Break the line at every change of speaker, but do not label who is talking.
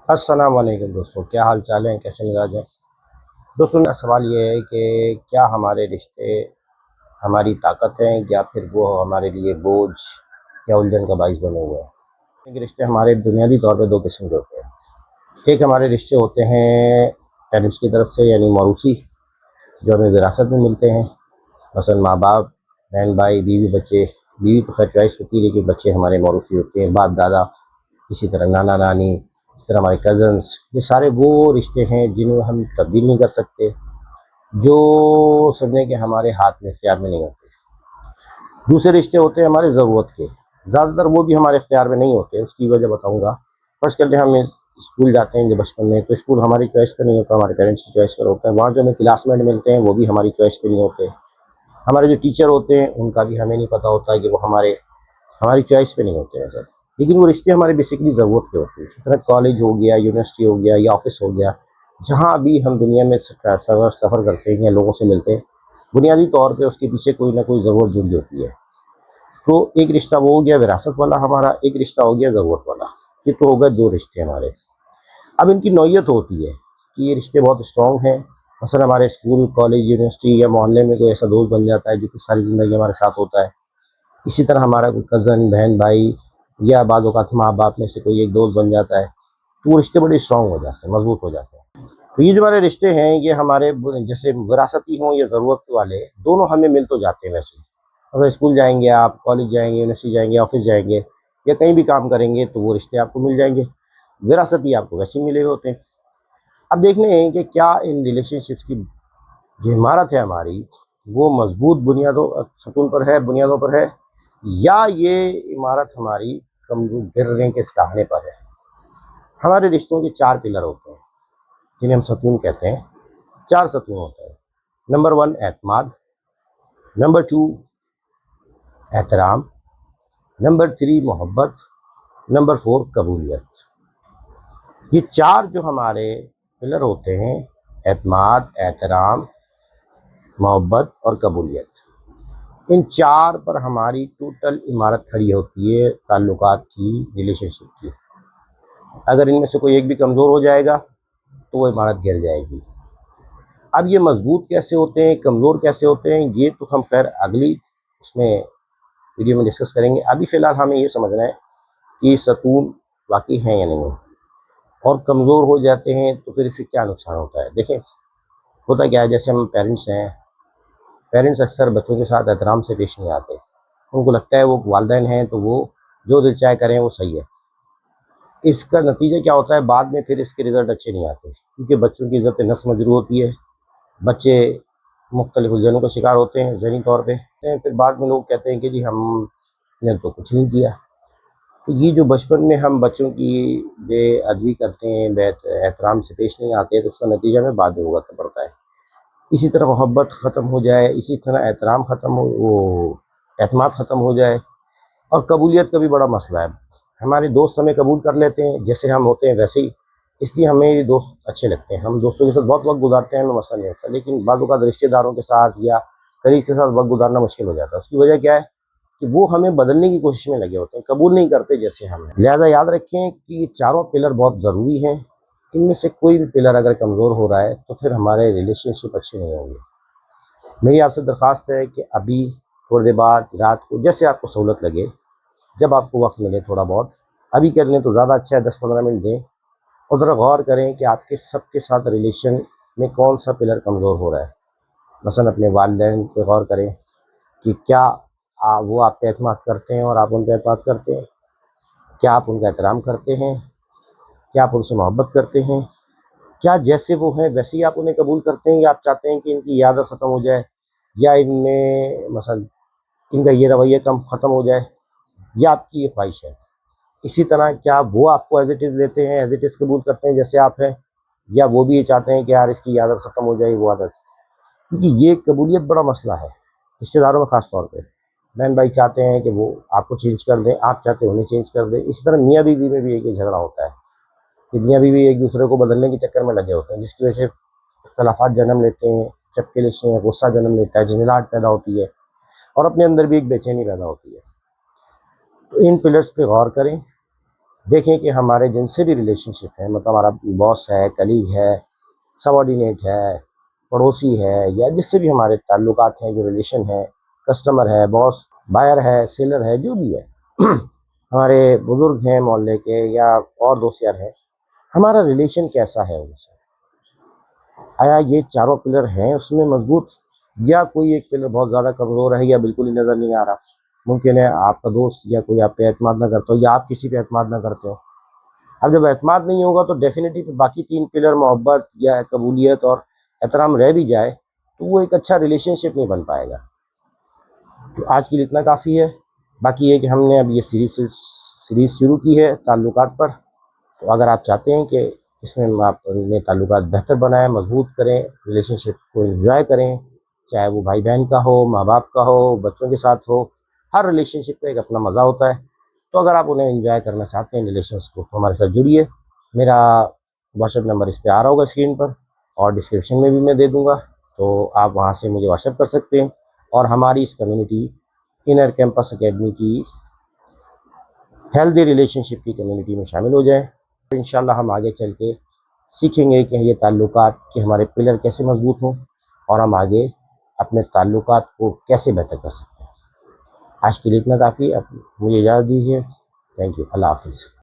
अस्सलाम वालेकुम दोस्तों, क्या हाल चाल है, कैसे मिजाज हैं। दोस्तों, मेरा सवाल ये है कि क्या हमारे रिश्ते हमारी ताकत हैं या फिर वो हमारे लिए बोझ या उलझन का बाइस बने हुए हैं। क्योंकि रिश्ते हमारे बुनियादी तौर पे दो किस्म के होते हैं। एक हमारे रिश्ते होते हैं पेरेंट्स की तरफ से, यानी मौरूसी, जो हमें विरासत में मिलते हैं। मसलन माँ बाप, बहन भाई, बीवी बच्चे। बीवी तो खैर चॉइस होती है, लेकिन बच्चे हमारे मौरूसी होते हैं, बाप दादा, इसी तरह नाना नानी, इस तरह हमारे कज़न्स। ये सारे वो रिश्ते हैं जिन्हें हम तब्दील नहीं कर सकते, जो समझे कि हमारे हाथ में, इख्तियार में नहीं होते। दूसरे रिश्ते होते हैं हमारे ज़रूरत के, ज़्यादातर वो भी हमारे इख्तियार में नहीं होते। उसकी वजह बताऊँगा। फर्स्ट करके हम स्कूल जाते हैं जब बचपन में, तो स्कूल हमारी चॉइस पर नहीं होता, हमारे पेरेंट्स की चॉइस पर होता है। वहाँ जो हमें क्लासमेट मिलते हैं वो भी हमारी चॉइस पर नहीं होते। हमारे जो टीचर होते हैं उनका भी हमें नहीं पता होता है कि वो हमारी चॉइस पे नहीं होते हैं सर। लेकिन वो रिश्ते हमारे बेसिकली ज़रूरत के होते हैं। इसी तरह कॉलेज हो गया, यूनिवर्सिटी हो गया या ऑफिस हो गया, जहाँ भी हम दुनिया में सफ़र करते हैं या लोगों से मिलते हैं, बुनियादी तौर पे उसके पीछे कोई ना कोई ज़रूरत जुड़ी होती है। तो एक रिश्ता वो हो गया विरासत वाला हमारा, एक रिश्ता हो गया ज़रूरत वाला। ये तो हो गए दो रिश्ते हमारे। अब इनकी नौइयत होती है कि ये रिश्ते बहुत स्ट्रॉन्ग हैं। मसलन हमारे स्कूल, कॉलेज, यूनिवर्सिटी या मोहल्ले में कोई ऐसा दोस्त बन जाता है जो कि सारी ज़िंदगी हमारे साथ होता है। इसी तरह हमारा कोई कज़न, बहन, भाई या बाद औक़ात माँ-बाप में से कोई एक दोस्त बन जाता है, तो वो रिश्ते बड़े स्ट्रॉन्ग हो जाते हैं, मज़बूत हो जाते हैं। तो ये जो हमारे रिश्ते हैं, ये हमारे ब जैसे विरासती हों या ज़रूरत वाले, दोनों हमें मिल तो जाते हैं वैसे। अगर स्कूल जाएँगे आप, कॉलेज जाएँगे, यूनिवर्सिटी जाएँगे, ऑफ़िस जाएँगे या कहीं भी काम करेंगे, तो वो रिश्ते आपको मिल जाएँगे। विरासती आपको वैसे ही मिले हुए होते हैं। अब देखना है कि क्या इन रिलेशनशिप्स की जो इमारत है हमारी, वो मज़बूत सतून पर है, बुनियादों पर है, या ये इमारत हमारी कमज़ोर गिरने के सटाहने पर है। हमारे रिश्तों के 4 पिलर होते हैं, जिन्हें हम सतून कहते हैं। 4 सतून होते हैं। नंबर 1 एतमाद, नंबर 2 एहतराम, नंबर 3 मोहब्बत, नंबर 4 कबूलियत। ये 4 जो हमारे पिलर होते हैं, एतमाद, एहतराम, मोहब्बत और कबूलियत, इन 4 पर हमारी टोटल इमारत खड़ी होती है ताल्लुकात की, रिलेशनशिप की। अगर इनमें से कोई एक भी कमज़ोर हो जाएगा, तो वो इमारत गिर जाएगी। अब ये मज़बूत कैसे होते हैं, कमज़ोर कैसे होते हैं, ये तो हम ख़ैर अगली उसमें वीडियो में डिस्कस करेंगे। अभी फ़िलहाल हमें ये समझना है कि सतून वाक़ई हैं या नहीं है, और कमज़ोर हो जाते हैं तो फिर इससे क्या नुकसान होता है। देखें, होता क्या है, जैसे हम पेरेंट्स हैं, पेरेंट्स अक्सर बच्चों के साथ एहतराम से पेश नहीं आते। उनको लगता है वो वालिदैन हैं, तो वो जो दिल चाहे करें वो सही है। इसका नतीजा क्या होता है, बाद में फिर इसके रिज़ल्ट अच्छे नहीं आते, क्योंकि बच्चों की इज़्ज़त नफ्स मजरूह होती है। बच्चे मुख्तलिफ़ उलझनों का शिकार होते हैं ज़हनी तौर पे। फिर बाद में लोग कहते हैं कि जी हमने तो कुछ नहीं किया। तो ये जो बचपन में हम बच्चों की बेअदबी करते हैं, एहतराम से पेश नहीं आते, तो उसका नतीजा हमें बाद में भुगतना पड़ता है। इसी तरह मोहब्बत ख़त्म हो जाए, इसी तरह एहतराम ख़त्म हो, वो एतमाद ख़त्म हो जाए, और कबूलियत का भी बड़ा मसला है। हमारे दोस्त हमें कबूल कर लेते हैं, जैसे हम होते हैं वैसे ही, इसलिए हमें ये दोस्त अच्छे लगते हैं। हम दोस्तों के साथ बहुत वक़्त गुज़ारते हैं, हमें मसला नहीं होता। लेकिन बाज़ औक़ात रिश्तेदारों के साथ या कलीग के साथ वक़्त गुज़ारना मुश्किल हो जाता है। उसकी वजह क्या है कि वो हमें बदलने की कोशिश में लगे होते हैं, कबूल नहीं करते जैसे हम हैं। लिहाज़ा याद रखें कि ये चारों पिलर बहुत ज़रूरी हैं। इनमें से कोई भी पिलर अगर कमज़ोर हो रहा है, तो फिर हमारे रिलेशनशिप अच्छे नहीं होंगे। मेरी आपसे दरख्वास्त है कि अभी थोड़ी देर बाद, रात को, जैसे आपको सहूलत लगे, जब आपको वक़्त मिले थोड़ा बहुत, अभी कर लें तो ज़्यादा अच्छा है, 10-15 मिनट दें और ज़रा गौर करें कि आपके सबके साथ रिलेशन में कौन-सा पिलर कमज़ोर हो रहा है। मसलन अपने वालिदैन पे गौर करें कि क्या वो आप पे एतमाद करते हैं और आप उन पे एतमाद करते हैं? क्या आप उनका एहतराम करते हैं? क्या आप उनसे मोहब्बत करते हैं? क्या जैसे वो हैं वैसे ही आप उन्हें कबूल करते हैं, या आप चाहते हैं कि इनकी ये आदत ख़त्म हो जाए, या इनमें मसलन इनका ये रवैया कम ख़त्म हो जाए, या आपकी ये ख्वाहिश है? इसी तरह क्या वो आपको एज़ इट इज़ लेते हैं, एज़ इट इज़ कबूल करते हैं जैसे आप हैं, या वो भी ये चाहते हैं कि यार इसकी आदत ख़त्म हो जाए, वो आदत? क्योंकि ये कबूलियत बड़ा मसला है, रिश्तेदारों में ख़ास तौर पे। बहन भाई चाहते हैं कि वो आपको चेंज कर दें, आप चाहते हैं उन्हें चेंज कर दें। इसी तरह मियाँ बीवी में भी एक ये झगड़ा होता है कि मियाँ बीवी एक दूसरे को बदलने के चक्कर में लगे होते हैं, जिसकी वजह से इख्तलाफात जन्म लेते हैं, चपकेलिशें हैं, गुस्सा जन्म लेता है, झंझलाहट पैदा होती है, और अपने अंदर भी एक बेचैनी पैदा होती है। तो इन पिलर्स पे गौर करें, देखें कि हमारे जिनसे भी रिलेशनशिप है, मतलब हमारा बॉस है, कलीग है, सबॉर्डिनेट है, पड़ोसी है, या जिससे भी हमारे ताल्लुकात हैं, जो रिलेशन है, कस्टमर है, बॉस, बायर है, सेलर है, जो भी है हमारे बुजुर्ग हैं मोहल्ले के या और दोस्त यार हैं, हमारा रिलेशन कैसा है उनसे? आया ये चारों पिलर हैं उसमें मजबूत, या कोई एक पिलर बहुत ज़्यादा कमज़ोर है या बिल्कुल ही नज़र नहीं आ रहा? मुमकिन है आपका दोस्त या कोई आप पे एतमाद ना करता हो या आप किसी पे एतमाद ना करते हो। अब जब एतमाद नहीं होगा तो डेफ़िनिटली फिर बाकी 3 पिलर मोहब्बत या कबूलियत और एहतराम रह भी जाए, तो वो एक अच्छा रिलेशनशिप नहीं बन पाएगा। तो आज के लिए इतना काफ़ी है। बाकी ये कि हमने अब ये सीरीज़ शुरू की है ताल्लुकात पर, तो अगर आप चाहते हैं कि इसमें आप अपने ताल्लुकात बेहतर बनाएँ, मज़बूत करें, रिलेशनशिप को एन्जॉय करें, चाहे वो भाई-बहन का हो, माँ-बाप का हो, बच्चों के साथ हो, हर रिलेशनशिप का एक अपना मज़ा होता है। तो अगर आप उन्हें एन्जॉय करना चाहते हैं रिलेशंस को, तो हमारे साथ जुड़िए। मेरा व्हाट्सएप नंबर इस पे आ रहा होगा स्क्रीन पर और डिस्क्रिप्शन में भी मैं दे दूँगा, तो आप वहाँ से मुझे व्हाट्सएप कर सकते हैं और हमारी इस कम्युनिटी इनर कैंपस अकेडमी की हेल्दी रिलेशनशिप की कम्युनिटी में शामिल हो जाएँ। तो इंशाल्लाह हम आगे चल के सीखेंगे कि ये ताल्लुकात के हमारे पिलर कैसे मज़बूत हों और हम आगे अपने ताल्लुकात को कैसे बेहतर कर सकते हैं। आज के लिए इतना काफ़ी है, अब मुझे इजाज़त दीजिए। Thank you. अल्लाह हाफ़िज़।